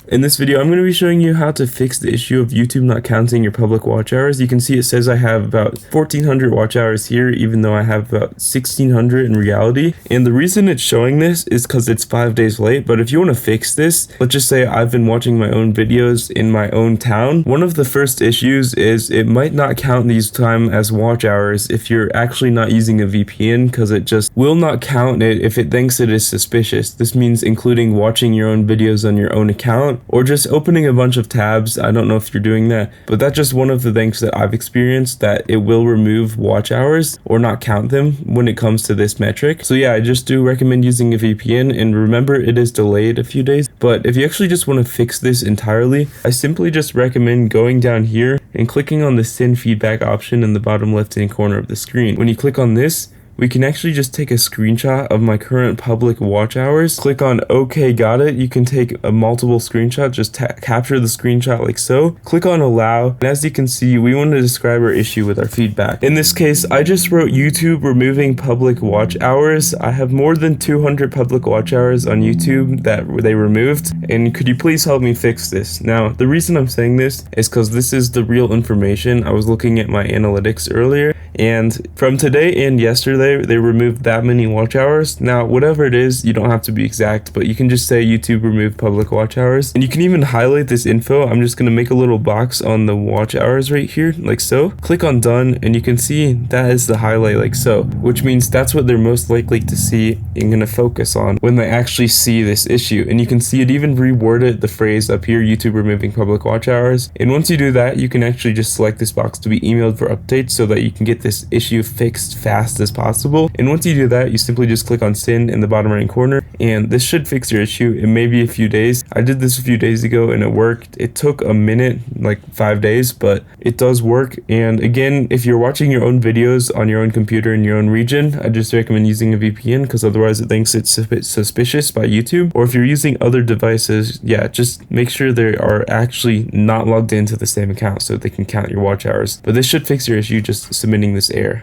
In this video, I'm going to be showing you how to fix the issue of YouTube not counting your public watch hours. You can see it says I have about 1400 watch hours here, even though I have about 1600 in reality. And the reason it's showing this is because it's 5 days late. But if you want to fix this, let's just say I've been watching my own videos in my own town. One of the first issues is it might not count these time as watch hours if you're actually not using a VPN, because it just will not count it if it thinks it is suspicious. This means including watching your own videos on your own account, or just opening a bunch of tabs. I don't know if you're doing that, but that's just one of the things that I've experienced, that it will remove watch hours or not count them when it comes to this metric. So yeah, I just do recommend using a VPN, and remember it is delayed a few days. But if you actually just want to fix this entirely, I simply just recommend going down here and clicking on the send feedback option in the bottom left hand corner of the screen. When you click on this, we can actually just take a screenshot of my current public watch hours. Click on OK, got it. You can take a multiple screenshot, just capture the screenshot like so. Click on allow. And as you can see, we want to describe our issue with our feedback. In this case, I just wrote YouTube removing public watch hours. I have more than 200 public watch hours on YouTube that they removed. And could you please help me fix this? Now, the reason I'm saying this is because this is the real information. I was looking at my analytics earlier, and from today and yesterday, they removed that many watch hours. Now, whatever it is, you don't have to be exact, but you can just say YouTube removed public watch hours. And you can even highlight this info. I'm just going to make a little box on the watch hours right here, like so. Click on done, and you can see that is the highlight like so, which means that's what they're most likely to see and going to focus on when they actually see this issue. And you can see it even reworded the phrase up here, YouTube removing public watch hours. And once you do that, you can actually just select this box to be emailed for updates so that you can get this issue fixed fast as possible. And once you do that, you simply just click on send in the bottom right corner, and this should fix your issue. It may be a few days. I did this a few days ago and it worked. It took a minute, like 5 days, but it does work. And again, if you're watching your own videos on your own computer in your own region, I just recommend using a VPN, because otherwise it thinks it's suspicious by YouTube. Or if you're using other devices, yeah, just make sure they are actually not logged into the same account so they can count your watch hours. But this should fix your issue, just submitting this error.